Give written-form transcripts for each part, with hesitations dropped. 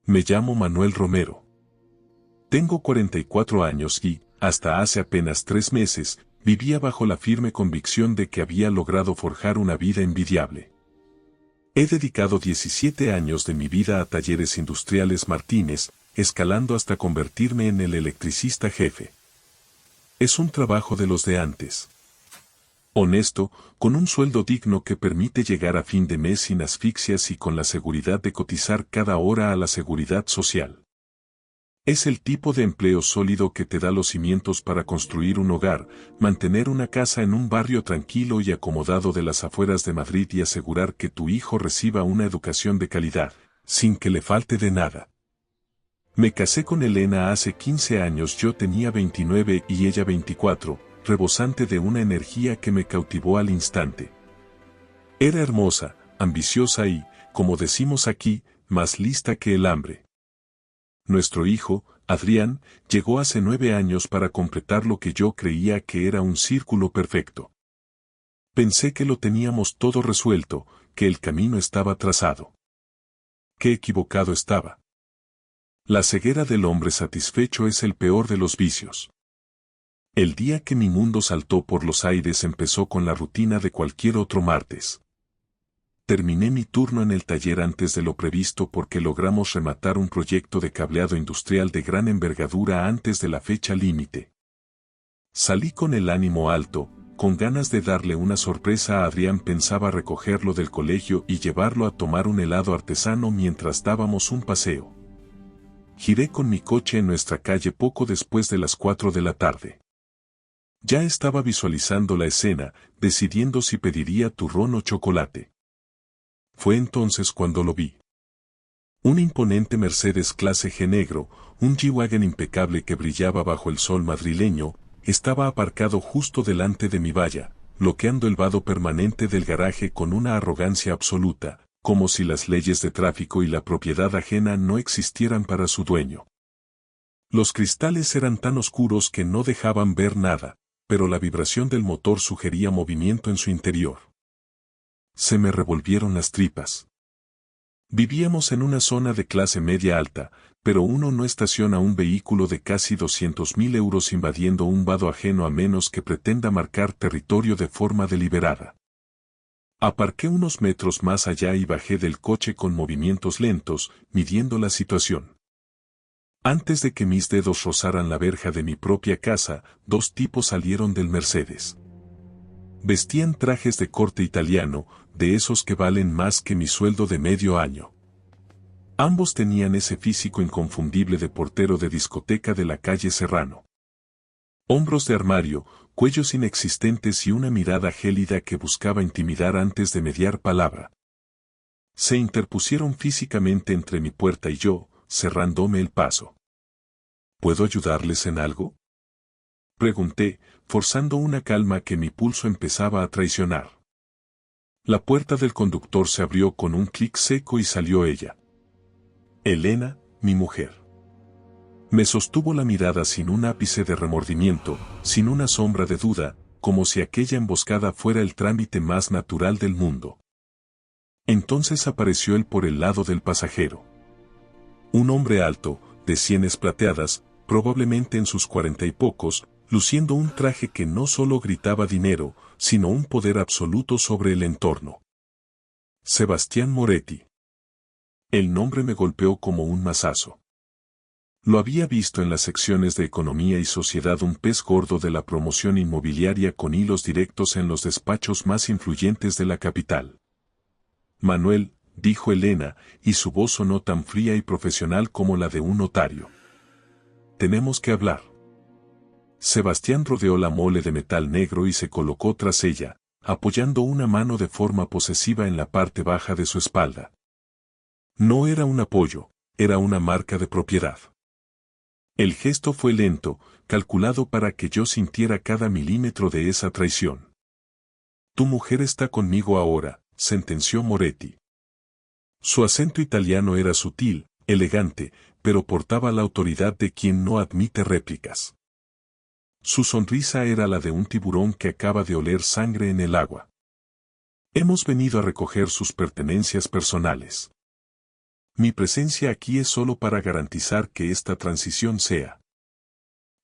Me llamo Manuel Romero. Tengo 44 años y, hasta hace apenas 3 meses, vivía bajo la firme convicción de que había logrado forjar una vida envidiable. He dedicado 17 años de mi vida a Talleres Industriales Martínez, escalando hasta convertirme en el electricista jefe. Es un trabajo de los de antes. Honesto, con un sueldo digno que permite llegar a fin de mes sin asfixias y con la seguridad de cotizar cada hora a la seguridad social. Es el tipo de empleo sólido que te da los cimientos para construir un hogar, mantener una casa en un barrio tranquilo y acomodado de las afueras de Madrid y asegurar que tu hijo reciba una educación de calidad, sin que le falte de nada. Me casé con Elena hace 15 años, yo tenía 29 y ella 24, rebosante de una energía que me cautivó al instante. Era hermosa, ambiciosa y, como decimos aquí, más lista que el hambre. Nuestro hijo, Adrián, llegó hace 9 años para completar lo que yo creía que era un círculo perfecto. Pensé que lo teníamos todo resuelto, que el camino estaba trazado. Qué equivocado estaba. La ceguera del hombre satisfecho es el peor de los vicios. El día que mi mundo saltó por los aires empezó con la rutina de cualquier otro martes. Terminé mi turno en el taller antes de lo previsto porque logramos rematar un proyecto de cableado industrial de gran envergadura antes de la fecha límite. Salí con el ánimo alto, con ganas de darle una sorpresa a Adrián. Pensaba recogerlo del colegio y llevarlo a tomar un helado artesano mientras dábamos un paseo. Giré con mi coche en nuestra calle poco después de las 4 de la tarde. Ya estaba visualizando la escena, decidiendo si pediría turrón o chocolate. Fue entonces cuando lo vi. Un imponente Mercedes clase G negro, un G-Wagon impecable que brillaba bajo el sol madrileño, estaba aparcado justo delante de mi valla, bloqueando el vado permanente del garaje con una arrogancia absoluta, como si las leyes de tráfico y la propiedad ajena no existieran para su dueño. Los cristales eran tan oscuros que no dejaban ver nada, pero la vibración del motor sugería movimiento en su interior. Se me revolvieron las tripas. Vivíamos en una zona de clase media alta, pero uno no estaciona un vehículo de casi 200.000 euros invadiendo un vado ajeno a menos que pretenda marcar territorio de forma deliberada. Aparqué unos metros más allá y bajé del coche con movimientos lentos, midiendo la situación. Antes de que mis dedos rozaran la verja de mi propia casa, 2 tipos salieron del Mercedes. Vestían trajes de corte italiano, de esos que valen más que mi sueldo de medio año. Ambos tenían ese físico inconfundible de portero de discoteca de la calle Serrano. Hombros de armario, cuellos inexistentes y una mirada gélida que buscaba intimidar antes de mediar palabra. Se interpusieron físicamente entre mi puerta y yo, cerrándome el paso. ¿Puedo ayudarles en algo?, pregunté, forzando una calma que mi pulso empezaba a traicionar. La puerta del conductor se abrió con un clic seco y salió ella. Elena, mi mujer. Me sostuvo la mirada sin un ápice de remordimiento, sin una sombra de duda, como si aquella emboscada fuera el trámite más natural del mundo. Entonces apareció él por el lado del pasajero. Un hombre alto, de sienes plateadas, probablemente en sus 40 y pocos, luciendo un traje que no solo gritaba dinero, sino un poder absoluto sobre el entorno. Sebastián Moretti. El nombre me golpeó como un mazazo. Lo había visto en las secciones de Economía y Sociedad, un pez gordo de la promoción inmobiliaria con hilos directos en los despachos más influyentes de la capital. Manuel, dijo Elena, y su voz sonó tan fría y profesional como la de un notario. Tenemos que hablar. Sebastián rodeó la mole de metal negro y se colocó tras ella, apoyando una mano de forma posesiva en la parte baja de su espalda. No era un apoyo, era una marca de propiedad. El gesto fue lento, calculado para que yo sintiera cada milímetro de esa traición. Tu mujer está conmigo ahora, sentenció Moretti. Su acento italiano era sutil, elegante, pero portaba la autoridad de quien no admite réplicas. Su sonrisa era la de un tiburón que acaba de oler sangre en el agua. Hemos venido a recoger sus pertenencias personales. Mi presencia aquí es solo para garantizar que esta transición sea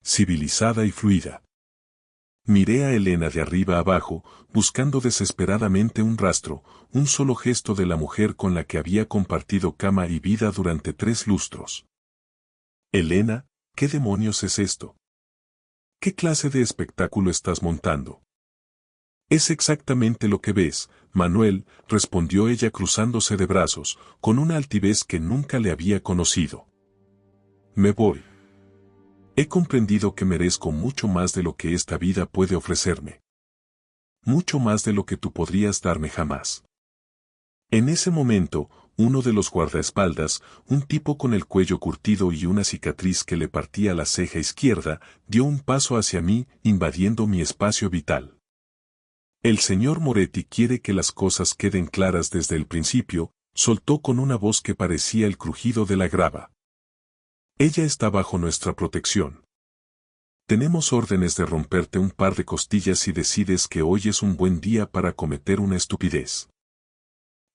civilizada y fluida. Miré a Elena de arriba abajo, buscando desesperadamente un rastro, un solo gesto de la mujer con la que había compartido cama y vida durante 3 lustros. Elena, ¿qué demonios es esto? ¿Qué clase de espectáculo estás montando? Es exactamente lo que ves, Manuel, respondió ella cruzándose de brazos, con una altivez que nunca le había conocido. Me voy. He comprendido que merezco mucho más de lo que esta vida puede ofrecerme. Mucho más de lo que tú podrías darme jamás. En ese momento, uno de los guardaespaldas, un tipo con el cuello curtido y una cicatriz que le partía la ceja izquierda, dio un paso hacia mí, invadiendo mi espacio vital. El señor Moretti quiere que las cosas queden claras desde el principio, soltó con una voz que parecía el crujido de la grava. Ella está bajo nuestra protección. Tenemos órdenes de romperte un par de costillas si decides que hoy es un buen día para cometer una estupidez.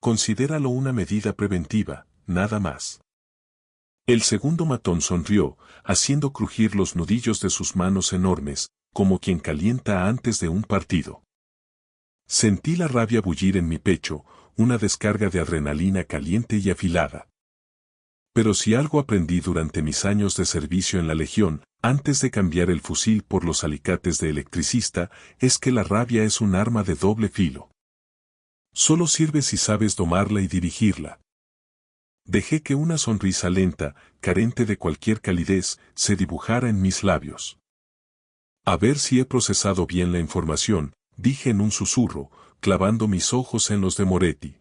Considéralo una medida preventiva, nada más. El segundo matón sonrió, haciendo crujir los nudillos de sus manos enormes, como quien calienta antes de un partido. Sentí la rabia bullir en mi pecho, una descarga de adrenalina caliente y afilada. Pero si algo aprendí durante mis años de servicio en la Legión, antes de cambiar el fusil por los alicates de electricista, es que la rabia es un arma de doble filo. Solo sirve si sabes domarla y dirigirla. Dejé que una sonrisa lenta, carente de cualquier calidez, se dibujara en mis labios. A ver si he procesado bien la información, dije en un susurro, clavando mis ojos en los de Moretti.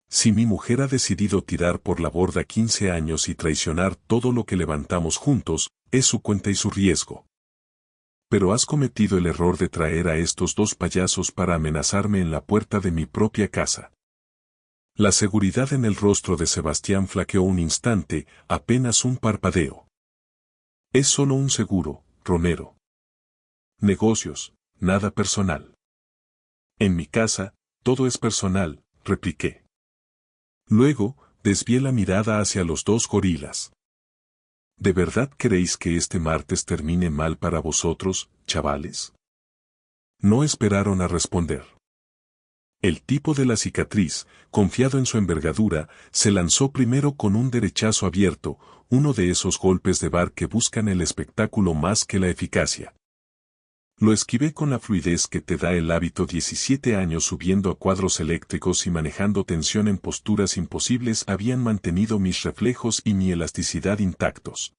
Si mi mujer ha decidido tirar por la borda 15 años y traicionar todo lo que levantamos juntos, es su cuenta y su riesgo. Pero has cometido el error de traer a estos 2 payasos para amenazarme en la puerta de mi propia casa. La seguridad en el rostro de Sebastián flaqueó un instante, apenas un parpadeo. Es solo un seguro, Romero. Negocios, nada personal. En mi casa, todo es personal, repliqué. Luego, desvié la mirada hacia los 2 gorilas. ¿De verdad queréis que este martes termine mal para vosotros, chavales? No esperaron a responder. El tipo de la cicatriz, confiado en su envergadura, se lanzó primero con un derechazo abierto, uno de esos golpes de bar que buscan el espectáculo más que la eficacia. Lo esquivé con la fluidez que te da el hábito 17 años subiendo a cuadros eléctricos y manejando tensión en posturas imposibles habían mantenido mis reflejos y mi elasticidad intactos.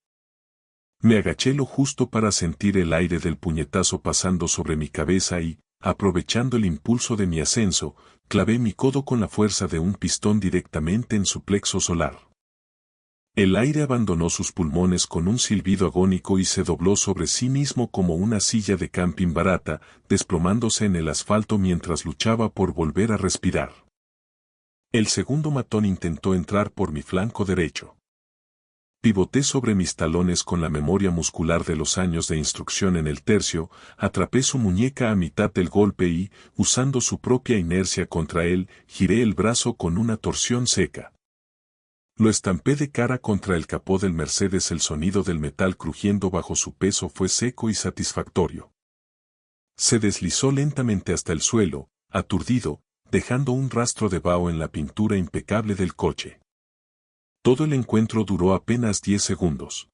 Me agaché lo justo para sentir el aire del puñetazo pasando sobre mi cabeza y, aprovechando el impulso de mi ascenso, clavé mi codo con la fuerza de un pistón directamente en su plexo solar. El aire abandonó sus pulmones con un silbido agónico y se dobló sobre sí mismo como una silla de camping barata, desplomándose en el asfalto mientras luchaba por volver a respirar. El segundo matón intentó entrar por mi flanco derecho. Pivoté sobre mis talones con la memoria muscular de los años de instrucción en el tercio, atrapé su muñeca a mitad del golpe y, usando su propia inercia contra él, giré el brazo con una torsión seca. Lo estampé de cara contra el capó del Mercedes. El sonido del metal crujiendo bajo su peso fue seco y satisfactorio. Se deslizó lentamente hasta el suelo, aturdido, dejando un rastro de vaho en la pintura impecable del coche. Todo el encuentro duró apenas 10 segundos.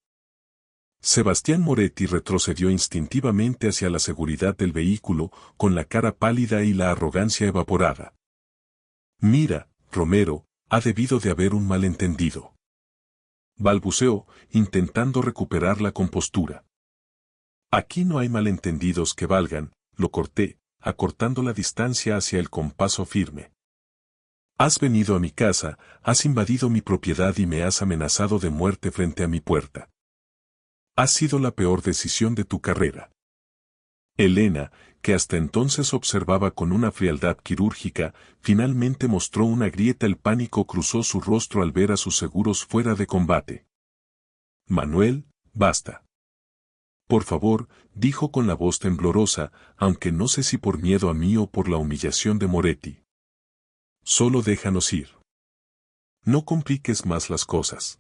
Sebastián Moretti retrocedió instintivamente hacia la seguridad del vehículo, con la cara pálida y la arrogancia evaporada. Mira, Romero, ha debido de haber un malentendido. Balbuceó, intentando recuperar la compostura. Aquí no hay malentendidos que valgan, lo corté, acortando la distancia hacia el con paso firme. Has venido a mi casa, has invadido mi propiedad y me has amenazado de muerte frente a mi puerta. Ha sido la peor decisión de tu carrera. Elena, que hasta entonces observaba con una frialdad quirúrgica, finalmente mostró una grieta. El pánico cruzó su rostro al ver a sus seguros fuera de combate. Manuel, basta. Por favor, dijo con la voz temblorosa, aunque no sé si por miedo a mí o por la humillación de Moretti. Solo déjanos ir. No compliques más las cosas.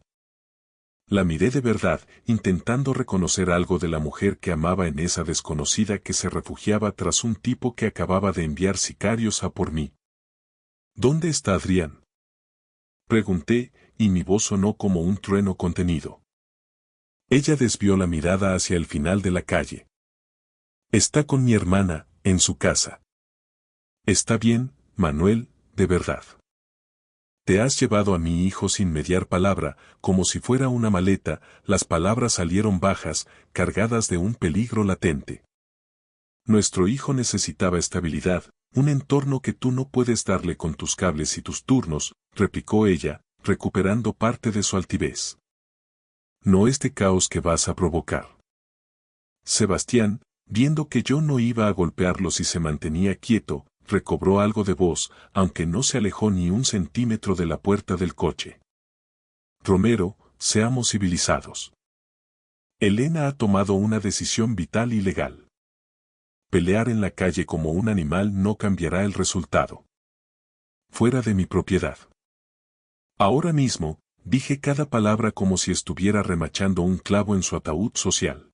La miré de verdad, intentando reconocer algo de la mujer que amaba en esa desconocida que se refugiaba tras un tipo que acababa de enviar sicarios a por mí. ¿Dónde está Adrián? Pregunté, y mi voz sonó como un trueno contenido. Ella desvió la mirada hacia el final de la calle. Está con mi hermana, en su casa. Está bien, Manuel, de verdad. Te has llevado a mi hijo sin mediar palabra, como si fuera una maleta. Las palabras salieron bajas, cargadas de un peligro latente. Nuestro hijo necesitaba estabilidad, un entorno que tú no puedes darle con tus cables y tus turnos, replicó ella, recuperando parte de su altivez. No este caos que vas a provocar. Sebastián, viendo que yo no iba a golpearlo si se mantenía quieto, recobró algo de voz, aunque no se alejó ni un centímetro de la puerta del coche. Romero, seamos civilizados. Elena ha tomado una decisión vital y legal. Pelear en la calle como un animal no cambiará el resultado. Fuera de mi propiedad. Ahora mismo, dije cada palabra como si estuviera remachando un clavo en su ataúd social.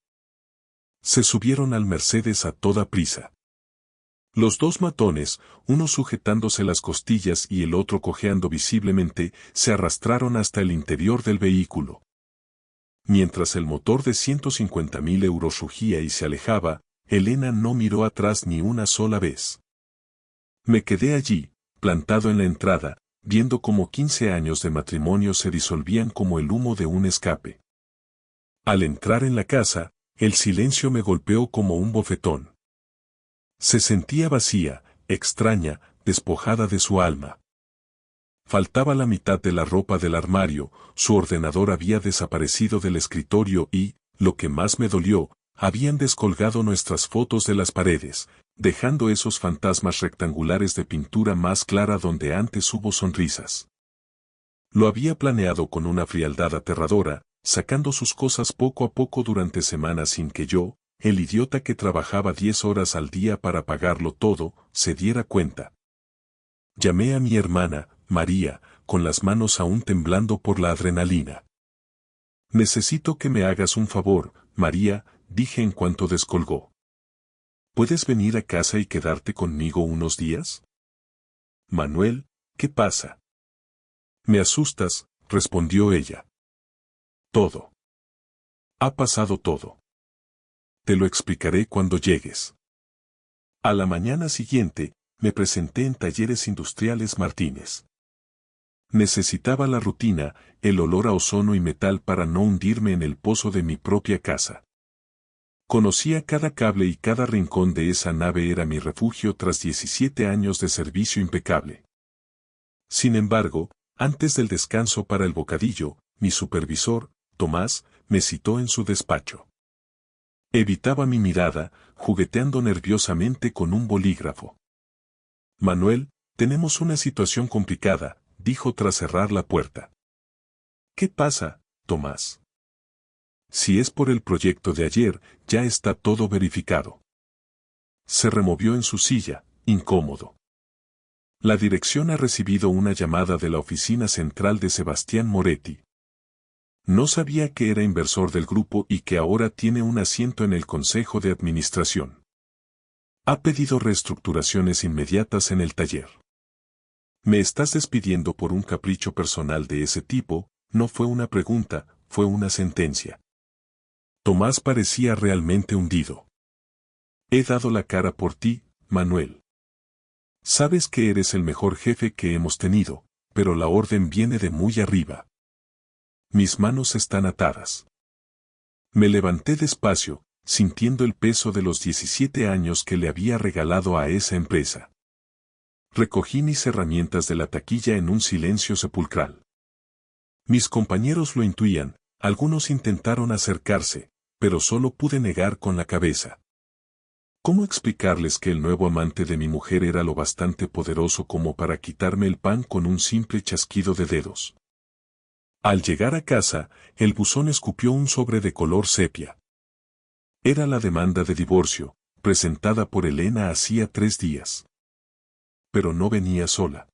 Se subieron al Mercedes a toda prisa. Los dos matones, uno sujetándose las costillas y el otro cojeando visiblemente, se arrastraron hasta el interior del vehículo. Mientras el motor de 150.000 euros rugía y se alejaba, Elena no miró atrás ni una sola vez. Me quedé allí, plantado en la entrada, viendo cómo 15 años de matrimonio se disolvían como el humo de un escape. Al entrar en la casa, el silencio me golpeó como un bofetón. Se sentía vacía, extraña, despojada de su alma. Faltaba la mitad de la ropa del armario, su ordenador había desaparecido del escritorio y, lo que más me dolió, habían descolgado nuestras fotos de las paredes, dejando esos fantasmas rectangulares de pintura más clara donde antes hubo sonrisas. Lo había planeado con una frialdad aterradora, sacando sus cosas poco a poco durante semanas sin que yo, el idiota que trabajaba 10 horas al día para pagarlo todo, se diera cuenta. Llamé a mi hermana, María, con las manos aún temblando por la adrenalina. Necesito que me hagas un favor, María, dije en cuanto descolgó. ¿Puedes venir a casa y quedarte conmigo unos días? Manuel, ¿qué pasa? Me asustas, respondió ella. Todo. Ha pasado todo. Te lo explicaré cuando llegues. A la mañana siguiente, me presenté en Talleres Industriales Martínez. Necesitaba la rutina, el olor a ozono y metal para no hundirme en el pozo de mi propia casa. Conocía cada cable y cada rincón de esa nave era mi refugio tras 17 años de servicio impecable. Sin embargo, antes del descanso para el bocadillo, mi supervisor, Tomás, me citó en su despacho. Evitaba mi mirada, jugueteando nerviosamente con un bolígrafo. Manuel, tenemos una situación complicada, dijo tras cerrar la puerta. ¿Qué pasa, Tomás? Si es por el proyecto de ayer, ya está todo verificado. Se removió en su silla, incómodo. La dirección ha recibido una llamada de la oficina central de Sebastián Moretti. No sabía que era inversor del grupo y que ahora tiene un asiento en el consejo de administración. Ha pedido reestructuraciones inmediatas en el taller. Me estás despidiendo por un capricho personal de ese tipo, no fue una pregunta, fue una sentencia. Tomás parecía realmente hundido. He dado la cara por ti, Manuel. Sabes que eres el mejor jefe que hemos tenido, pero la orden viene de muy arriba. Mis manos están atadas. Me levanté despacio, sintiendo el peso de los 17 años que le había regalado a esa empresa. Recogí mis herramientas de la taquilla en un silencio sepulcral. Mis compañeros lo intuían, algunos intentaron acercarse, pero solo pude negar con la cabeza. ¿Cómo explicarles que el nuevo amante de mi mujer era lo bastante poderoso como para quitarme el pan con un simple chasquido de dedos? Al llegar a casa, el buzón escupió un sobre de color sepia. Era la demanda de divorcio, presentada por Elena hacía 3 días. Pero no venía sola.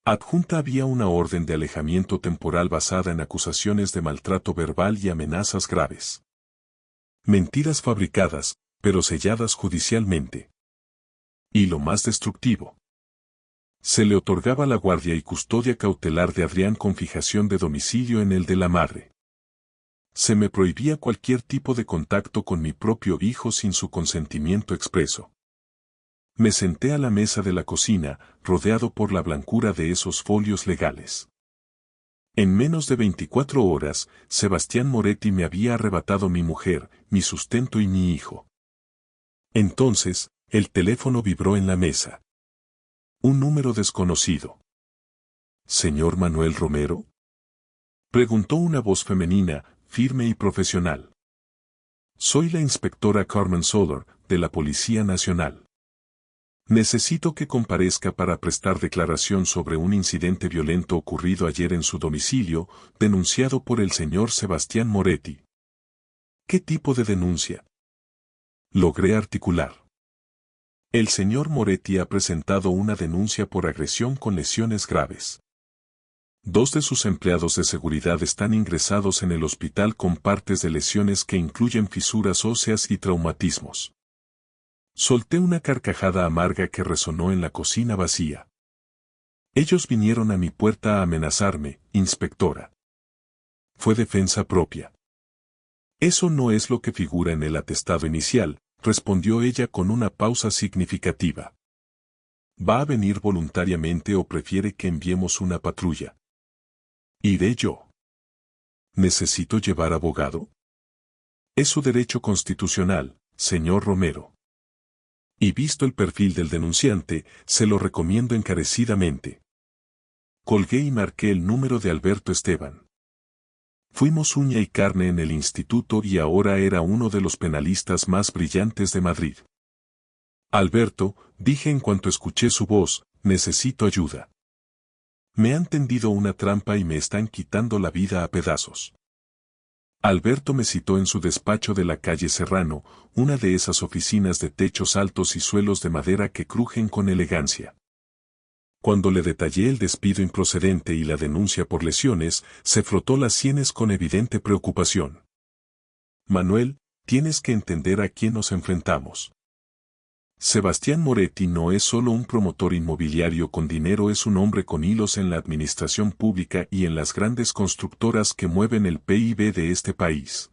Adjunta había una orden de alejamiento temporal basada en acusaciones de maltrato verbal y amenazas graves. Mentiras fabricadas, pero selladas judicialmente. Y lo más destructivo. Se le otorgaba la guardia y custodia cautelar de Adrián con fijación de domicilio en el de la madre. Se me prohibía cualquier tipo de contacto con mi propio hijo sin su consentimiento expreso. Me senté a la mesa de la cocina, rodeado por la blancura de esos folios legales. En menos de 24 horas, Sebastián Moretti me había arrebatado mi mujer, mi sustento y mi hijo. Entonces, el teléfono vibró en la mesa. Un número desconocido. ¿Señor Manuel Romero? Preguntó una voz femenina, firme y profesional. Soy la inspectora Carmen Soler, de la Policía Nacional. Necesito que comparezca para prestar declaración sobre un incidente violento ocurrido ayer en su domicilio, denunciado por el señor Sebastián Moretti. ¿Qué tipo de denuncia? Logré articular. El señor Moretti ha presentado una denuncia por agresión con lesiones graves. 2 de sus empleados de seguridad están ingresados en el hospital con partes de lesiones que incluyen fisuras óseas y traumatismos. Solté una carcajada amarga que resonó en la cocina vacía. Ellos vinieron a mi puerta a amenazarme, inspectora. Fue defensa propia. Eso no es lo que figura en el atestado inicial, respondió ella con una pausa significativa. ¿Va a venir voluntariamente o prefiere que enviemos una patrulla? Iré yo. ¿Necesito llevar abogado? Es su derecho constitucional, señor Romero. Y visto el perfil del denunciante, se lo recomiendo encarecidamente. Colgué y marqué el número de Alberto Esteban. Fuimos uña y carne en el instituto y ahora era uno de los penalistas más brillantes de Madrid. Alberto, dije en cuanto escuché su voz, necesito ayuda. Me han tendido una trampa y me están quitando la vida a pedazos. Alberto me citó en su despacho de la calle Serrano, una de esas oficinas de techos altos y suelos de madera que crujen con elegancia. Cuando le detallé el despido improcedente y la denuncia por lesiones, se frotó las sienes con evidente preocupación. Manuel, tienes que entender a quién nos enfrentamos. Sebastián Moretti no es solo un promotor inmobiliario con dinero, es un hombre con hilos en la administración pública y en las grandes constructoras que mueven el PIB de este país.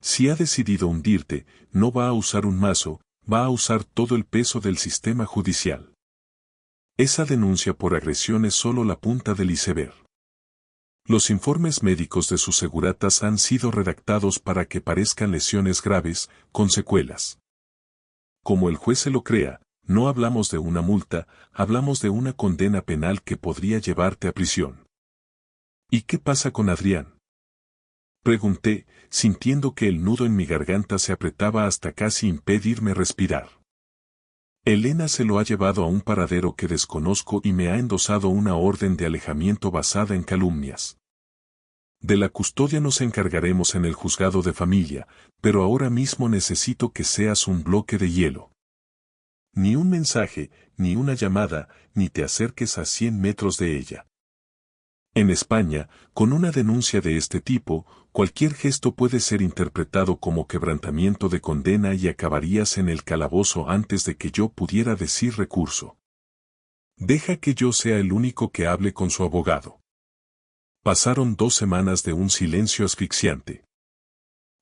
Si ha decidido hundirte, no va a usar un mazo, va a usar todo el peso del sistema judicial. Esa denuncia por agresión es solo la punta del iceberg. Los informes médicos de sus seguratas han sido redactados para que parezcan lesiones graves, con secuelas. Como el juez se lo crea, no hablamos de una multa, hablamos de una condena penal que podría llevarte a prisión. ¿Y qué pasa con Adrián? Pregunté, sintiendo que el nudo en mi garganta se apretaba hasta casi impedirme respirar. Elena se lo ha llevado a un paradero que desconozco y me ha endosado una orden de alejamiento basada en calumnias. De la custodia nos encargaremos en el juzgado de familia, pero ahora mismo necesito que seas un bloque de hielo. Ni un mensaje, ni una llamada, ni te acerques a 100 metros de ella. En España, con una denuncia de este tipo, cualquier gesto puede ser interpretado como quebrantamiento de condena y acabarías en el calabozo antes de que yo pudiera decir recurso. Deja que yo sea el único que hable con su abogado. Pasaron 2 semanas de un silencio asfixiante.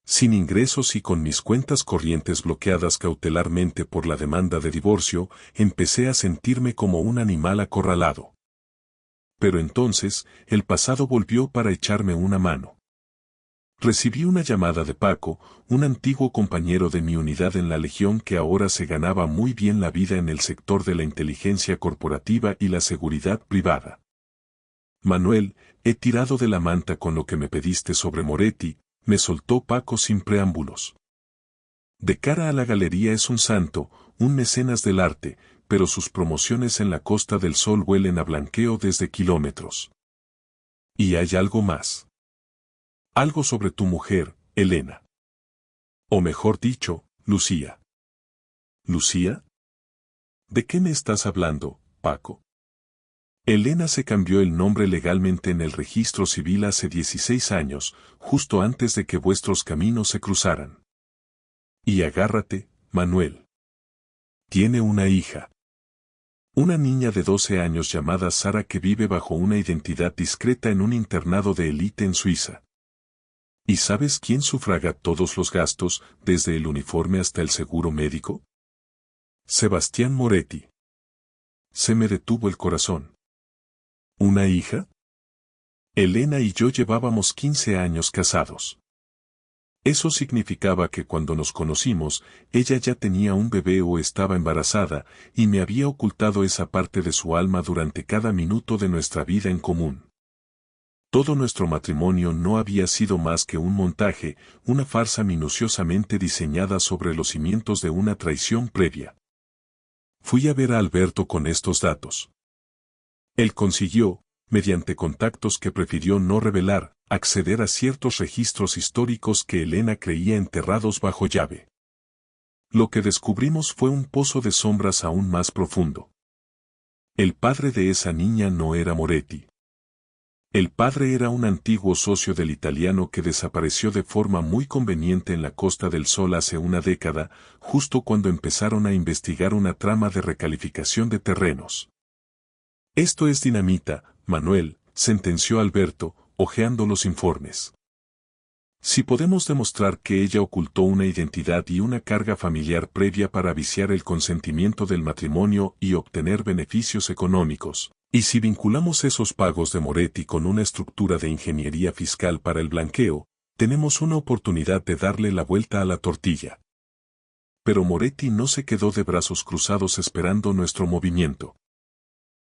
Sin ingresos y con mis cuentas corrientes bloqueadas cautelarmente por la demanda de divorcio, empecé a sentirme como un animal acorralado. Pero entonces, el pasado volvió para echarme una mano. Recibí una llamada de Paco, un antiguo compañero de mi unidad en la Legión que ahora se ganaba muy bien la vida en el sector de la inteligencia corporativa y la seguridad privada. Manuel, he tirado de la manta con lo que me pediste sobre Moretti, me soltó Paco sin preámbulos. De cara a la galería es un santo, un mecenas del arte, pero sus promociones en la Costa del Sol huelen a blanqueo desde kilómetros. Y hay algo más. Algo sobre tu mujer, Elena. O mejor dicho, Lucía. ¿Lucía? ¿De qué me estás hablando, Paco? Elena se cambió el nombre legalmente en el registro civil hace 16 años, justo antes de que vuestros caminos se cruzaran. Y agárrate, Manuel. Tiene una hija. Una niña de 12 años llamada Sara que vive bajo una identidad discreta en un internado de élite en Suiza. ¿Y sabes quién sufraga todos los gastos, desde el uniforme hasta el seguro médico? Sebastián Moretti. Se me detuvo el corazón. ¿Una hija? Elena y yo llevábamos 15 años casados. Eso significaba que cuando nos conocimos, ella ya tenía un bebé o estaba embarazada, y me había ocultado esa parte de su alma durante cada minuto de nuestra vida en común. Todo nuestro matrimonio no había sido más que un montaje, una farsa minuciosamente diseñada sobre los cimientos de una traición previa. Fui a ver a Alberto con estos datos. Él consiguió, mediante contactos que prefirió no revelar, acceder a ciertos registros históricos que Elena creía enterrados bajo llave. Lo que descubrimos fue un pozo de sombras aún más profundo. El padre de esa niña no era Moretti. El padre era un antiguo socio del italiano que desapareció de forma muy conveniente en la Costa del Sol hace una década, justo cuando empezaron a investigar una trama de recalificación de terrenos. Esto es dinamita, Manuel, sentenció Alberto, hojeando los informes. Si podemos demostrar que ella ocultó una identidad y una carga familiar previa para viciar el consentimiento del matrimonio y obtener beneficios económicos, y si vinculamos esos pagos de Moretti con una estructura de ingeniería fiscal para el blanqueo, tenemos una oportunidad de darle la vuelta a la tortilla. Pero Moretti no se quedó de brazos cruzados esperando nuestro movimiento.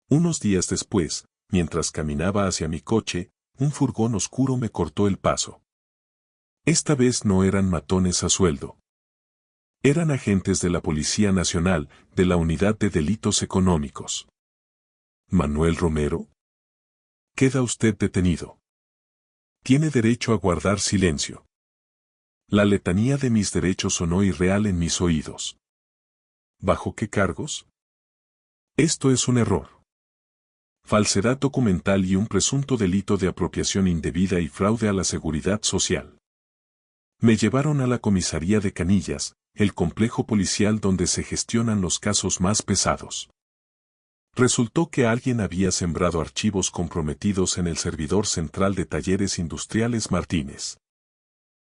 Unos días después, mientras caminaba hacia mi coche, un furgón oscuro me cortó el paso. Esta vez no eran matones a sueldo. Eran agentes de la Policía Nacional, de la Unidad de Delitos Económicos. ¿Manuel Romero? Queda usted detenido. Tiene derecho a guardar silencio. La letanía de mis derechos sonó irreal en mis oídos. ¿Bajo qué cargos? Esto es un error. Falsedad documental y un presunto delito de apropiación indebida y fraude a la seguridad social. Me llevaron a la comisaría de Canillas, el complejo policial donde se gestionan los casos más pesados. Resultó que alguien había sembrado archivos comprometidos en el servidor central de Talleres Industriales Martínez.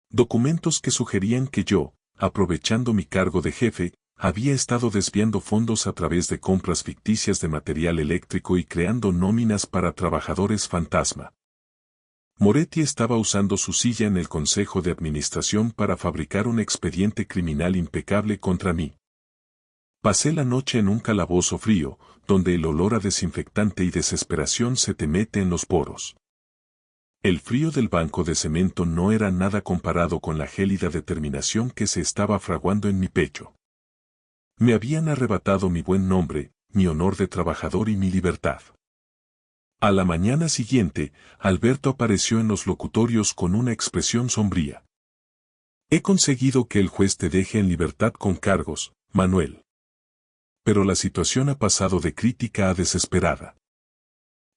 Documentos que sugerían que yo, aprovechando mi cargo de jefe, había estado desviando fondos a través de compras ficticias de material eléctrico y creando nóminas para trabajadores fantasma. Moretti estaba usando su silla en el Consejo de Administración para fabricar un expediente criminal impecable contra mí. Pasé la noche en un calabozo frío, donde el olor a desinfectante y desesperación se te mete en los poros. El frío del banco de cemento no era nada comparado con la gélida determinación que se estaba fraguando en mi pecho. Me habían arrebatado mi buen nombre, mi honor de trabajador y mi libertad. A la mañana siguiente, Alberto apareció en los locutorios con una expresión sombría. He conseguido que el juez te deje en libertad con cargos, Manuel. Pero la situación ha pasado de crítica a desesperada.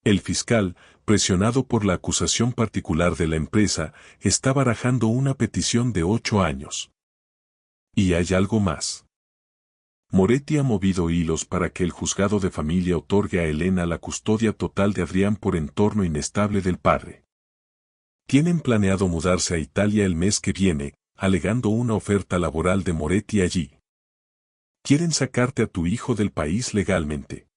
El fiscal, presionado por la acusación particular de la empresa, está barajando una petición de 8 años. Y hay algo más. Moretti ha movido hilos para que el juzgado de familia otorgue a Elena la custodia total de Adrián por entorno inestable del padre. Tienen planeado mudarse a Italia el mes que viene, alegando una oferta laboral de Moretti allí. Quieren sacarte a tu hijo del país legalmente.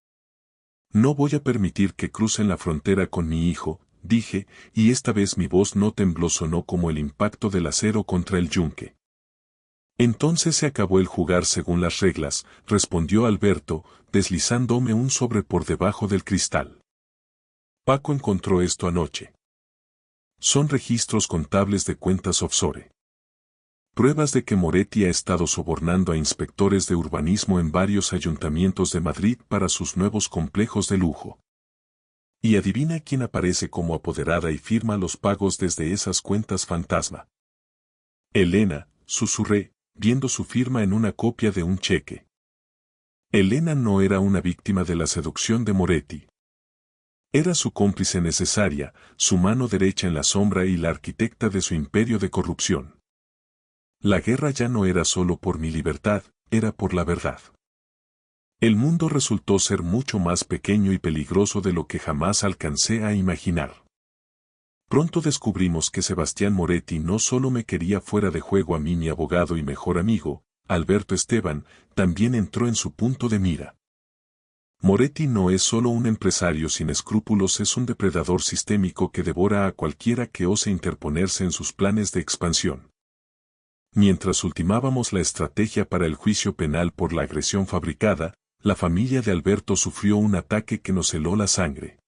No voy a permitir que crucen la frontera con mi hijo, dije, y esta vez mi voz no tembló, sonó como el impacto del acero contra el yunque. Entonces se acabó el jugar según las reglas, respondió Alberto, deslizándome un sobre por debajo del cristal. Paco encontró esto anoche. Son registros contables de cuentas offshore. Pruebas de que Moretti ha estado sobornando a inspectores de urbanismo en varios ayuntamientos de Madrid para sus nuevos complejos de lujo. Y adivina quién aparece como apoderada y firma los pagos desde esas cuentas fantasma. Elena, susurré, viendo su firma en una copia de un cheque. Elena no era una víctima de la seducción de Moretti. Era su cómplice necesaria, su mano derecha en la sombra y la arquitecta de su imperio de corrupción. La guerra ya no era solo por mi libertad, era por la verdad. El mundo resultó ser mucho más pequeño y peligroso de lo que jamás alcancé a imaginar. Pronto descubrimos que Sebastián Moretti no solo me quería fuera de juego a mí, mi abogado y mejor amigo, Alberto Esteban, también entró en su punto de mira. Moretti no es solo un empresario sin escrúpulos, es un depredador sistémico que devora a cualquiera que ose interponerse en sus planes de expansión. Mientras ultimábamos la estrategia para el juicio penal por la agresión fabricada, la familia de Alberto sufrió un ataque que nos heló la sangre.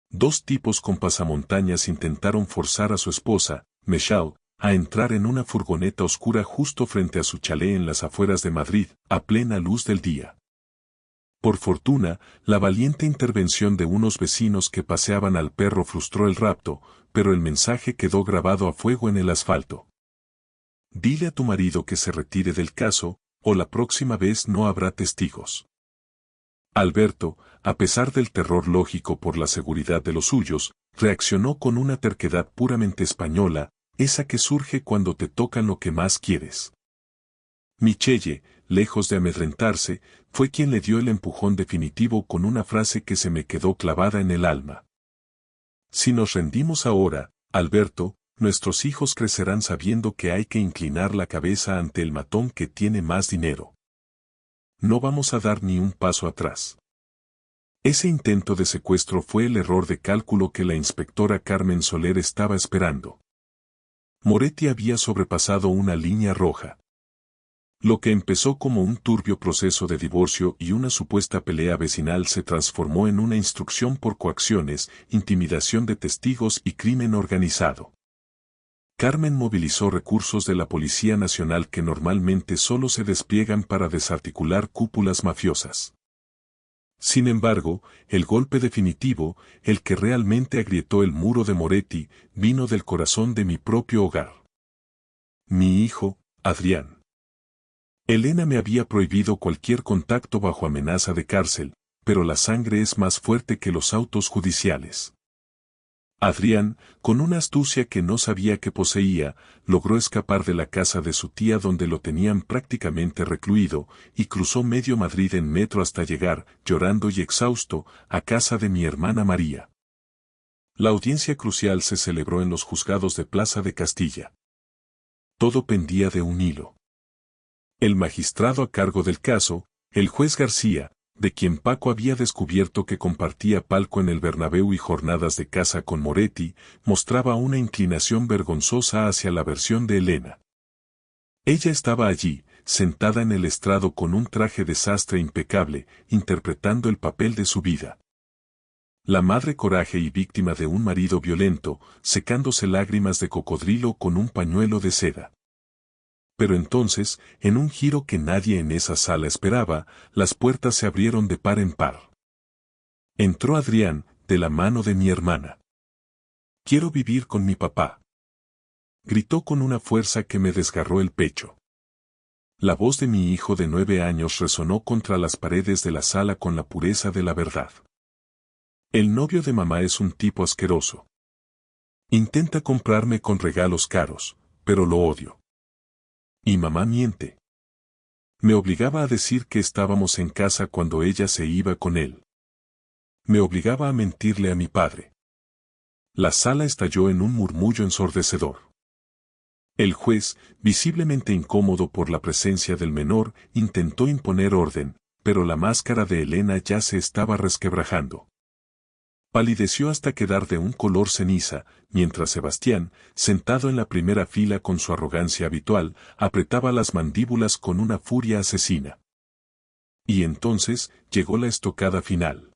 Dos tipos con pasamontañas intentaron forzar a su esposa, Michelle, a entrar en una furgoneta oscura justo frente a su chalet en las afueras de Madrid, a plena luz del día. Por fortuna, la valiente intervención de unos vecinos que paseaban al perro frustró el rapto, pero el mensaje quedó grabado a fuego en el asfalto. Dile a tu marido que se retire del caso, o la próxima vez no habrá testigos. Alberto, a pesar del terror lógico por la seguridad de los suyos, reaccionó con una terquedad puramente española, esa que surge cuando te tocan lo que más quieres. Michelle, lejos de amedrentarse, fue quien le dio el empujón definitivo con una frase que se me quedó clavada en el alma. Si nos rendimos ahora, Alberto, nuestros hijos crecerán sabiendo que hay que inclinar la cabeza ante el matón que tiene más dinero. No vamos a dar ni un paso atrás. Ese intento de secuestro fue el error de cálculo que la inspectora Carmen Soler estaba esperando. Moretti había sobrepasado una línea roja. Lo que empezó como un turbio proceso de divorcio y una supuesta pelea vecinal se transformó en una instrucción por coacciones, intimidación de testigos y crimen organizado. Carmen movilizó recursos de la Policía Nacional que normalmente solo se despliegan para desarticular cúpulas mafiosas. Sin embargo, el golpe definitivo, el que realmente agrietó el muro de Moretti, vino del corazón de mi propio hogar. Mi hijo, Adrián. Elena me había prohibido cualquier contacto bajo amenaza de cárcel, pero la sangre es más fuerte que los autos judiciales. Adrián, con una astucia que no sabía que poseía, logró escapar de la casa de su tía donde lo tenían prácticamente recluido, y cruzó medio Madrid en metro hasta llegar, llorando y exhausto, a casa de mi hermana María. La audiencia crucial se celebró en los juzgados de Plaza de Castilla. Todo pendía de un hilo. El magistrado a cargo del caso, el juez García, de quien Paco había descubierto que compartía palco en el Bernabéu y jornadas de caza con Moretti, mostraba una inclinación vergonzosa hacia la versión de Elena. Ella estaba allí, sentada en el estrado con un traje de sastre impecable, interpretando el papel de su vida. La madre coraje y víctima de un marido violento, secándose lágrimas de cocodrilo con un pañuelo de seda. Pero entonces, en un giro que nadie en esa sala esperaba, las puertas se abrieron de par en par. Entró Adrián, de la mano de mi hermana. «Quiero vivir con mi papá», gritó con una fuerza que me desgarró el pecho. La voz de mi hijo de 9 años resonó contra las paredes de la sala con la pureza de la verdad. El novio de mamá es un tipo asqueroso. Intenta comprarme con regalos caros, pero lo odio. Y mamá miente. Me obligaba a decir que estábamos en casa cuando ella se iba con él. Me obligaba a mentirle a mi padre. La sala estalló en un murmullo ensordecedor. El juez, visiblemente incómodo por la presencia del menor, intentó imponer orden, pero la máscara de Elena ya se estaba resquebrajando. Palideció hasta quedar de un color ceniza, mientras Sebastián, sentado en la primera fila con su arrogancia habitual, apretaba las mandíbulas con una furia asesina. Y entonces, llegó la estocada final.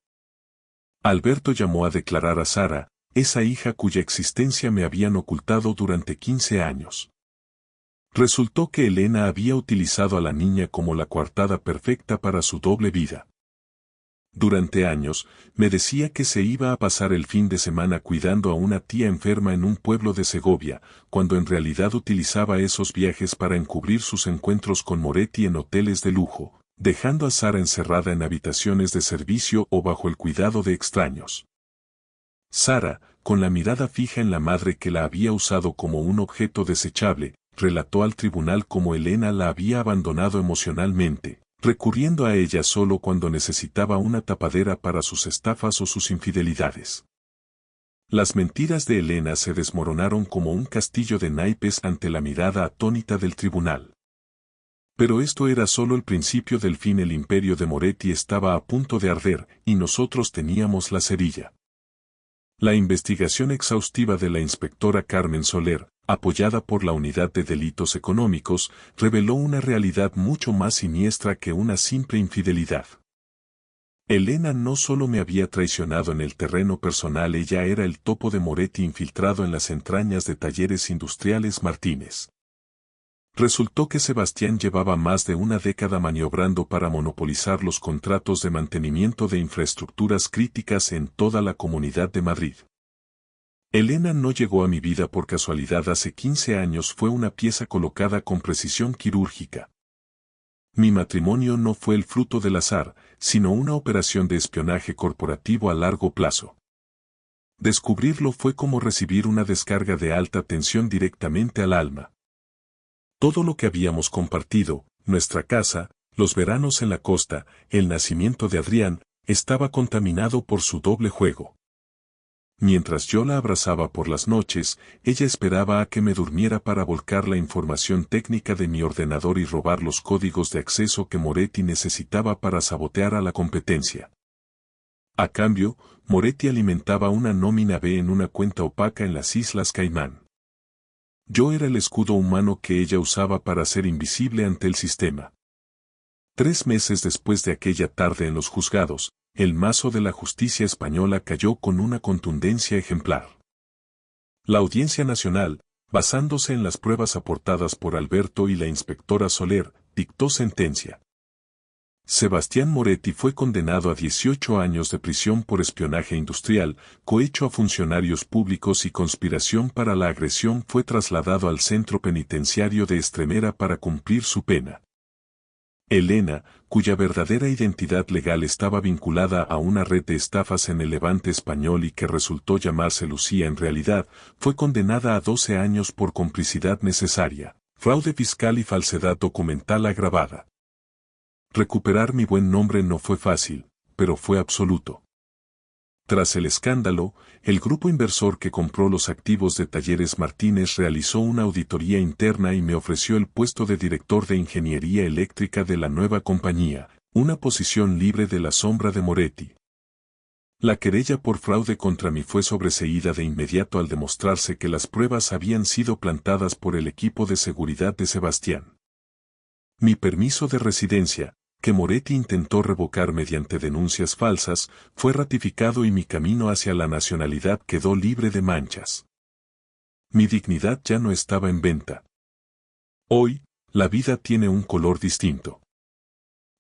Alberto llamó a declarar a Sara, esa hija cuya existencia me habían ocultado durante 15 años. Resultó que Elena había utilizado a la niña como la coartada perfecta para su doble vida. Durante años, me decía que se iba a pasar el fin de semana cuidando a una tía enferma en un pueblo de Segovia, cuando en realidad utilizaba esos viajes para encubrir sus encuentros con Moretti en hoteles de lujo, dejando a Sara encerrada en habitaciones de servicio o bajo el cuidado de extraños. Sara, con la mirada fija en la madre que la había usado como un objeto desechable, relató al tribunal cómo Elena la había abandonado emocionalmente, recurriendo a ella solo cuando necesitaba una tapadera para sus estafas o sus infidelidades. Las mentiras de Elena se desmoronaron como un castillo de naipes ante la mirada atónita del tribunal. Pero esto era solo el principio del fin. El imperio de Moretti estaba a punto de arder, y nosotros teníamos la cerilla. La investigación exhaustiva de la inspectora Carmen Soler, apoyada por la Unidad de Delitos Económicos, reveló una realidad mucho más siniestra que una simple infidelidad. Elena no solo me había traicionado en el terreno personal, ella era el topo de Moretti infiltrado en las entrañas de Talleres Industriales Martínez. Resultó que Sebastián llevaba más de una década maniobrando para monopolizar los contratos de mantenimiento de infraestructuras críticas en toda la Comunidad de Madrid. Elena no llegó a mi vida por casualidad. Hace 15 años fue una pieza colocada con precisión quirúrgica. Mi matrimonio no fue el fruto del azar, sino una operación de espionaje corporativo a largo plazo. Descubrirlo fue como recibir una descarga de alta tensión directamente al alma. Todo lo que habíamos compartido, nuestra casa, los veranos en la costa, el nacimiento de Adrián, estaba contaminado por su doble juego. Mientras yo la abrazaba por las noches, ella esperaba a que me durmiera para volcar la información técnica de mi ordenador y robar los códigos de acceso que Moretti necesitaba para sabotear a la competencia. A cambio, Moretti alimentaba una nómina B en una cuenta opaca en las Islas Caimán. Yo era el escudo humano que ella usaba para ser invisible ante el sistema. 3 meses después de aquella tarde en los juzgados, el mazo de la justicia española cayó con una contundencia ejemplar. La Audiencia Nacional, basándose en las pruebas aportadas por Alberto y la inspectora Soler, dictó sentencia. Sebastián Moretti fue condenado a 18 años de prisión por espionaje industrial, cohecho a funcionarios públicos y conspiración para la agresión. Fue trasladado al centro penitenciario de Estremera para cumplir su pena. Elena, cuya verdadera identidad legal estaba vinculada a una red de estafas en el Levante español y que resultó llamarse Lucía en realidad, fue condenada a 12 años por complicidad necesaria, fraude fiscal y falsedad documental agravada. Recuperar mi buen nombre no fue fácil, pero fue absoluto. Tras el escándalo, el grupo inversor que compró los activos de Talleres Martínez realizó una auditoría interna y me ofreció el puesto de director de ingeniería eléctrica de la nueva compañía, una posición libre de la sombra de Moretti. La querella por fraude contra mí fue sobreseída de inmediato al demostrarse que las pruebas habían sido plantadas por el equipo de seguridad de Sebastián. Mi permiso de residencia, que Moretti intentó revocar mediante denuncias falsas, fue ratificado y mi camino hacia la nacionalidad quedó libre de manchas. Mi dignidad ya no estaba en venta. Hoy, la vida tiene un color distinto.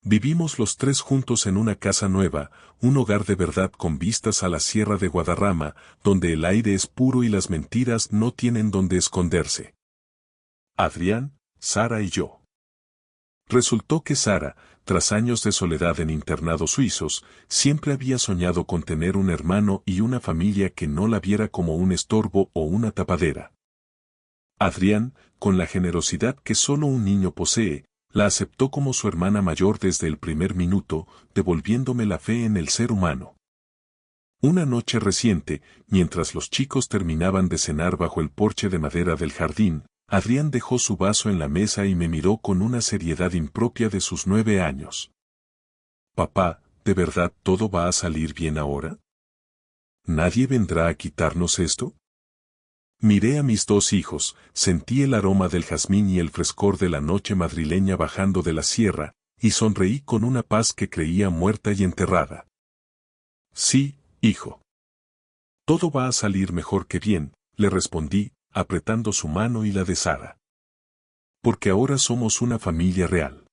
Vivimos los 3 juntos en una casa nueva, un hogar de verdad con vistas a la Sierra de Guadarrama, donde el aire es puro y las mentiras no tienen dónde esconderse. Adrián, Sara y yo. Resultó que Sara, tras años de soledad en internados suizos, siempre había soñado con tener un hermano y una familia que no la viera como un estorbo o una tapadera. Adrián, con la generosidad que solo un niño posee, la aceptó como su hermana mayor desde el primer minuto, devolviéndome la fe en el ser humano. Una noche reciente, mientras los chicos terminaban de cenar bajo el porche de madera del jardín, Adrián dejó su vaso en la mesa y me miró con una seriedad impropia de sus 9 años. Papá, ¿de verdad todo va a salir bien ahora? ¿Nadie vendrá a quitarnos esto? Miré a mis 2 hijos, sentí el aroma del jazmín y el frescor de la noche madrileña bajando de la sierra, y sonreí con una paz que creía muerta y enterrada. Sí, hijo. Todo va a salir mejor que bien, le respondí, apretando su mano y la de Sara. Porque ahora somos una familia real.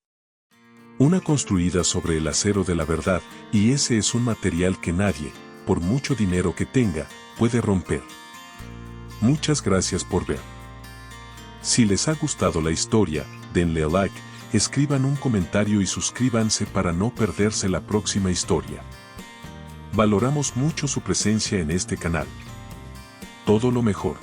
Una construida sobre el acero de la verdad, y ese es un material que nadie, por mucho dinero que tenga, puede romper. Muchas gracias por ver. Si les ha gustado la historia, denle a like, escriban un comentario y suscríbanse para no perderse la próxima historia. Valoramos mucho su presencia en este canal. Todo lo mejor.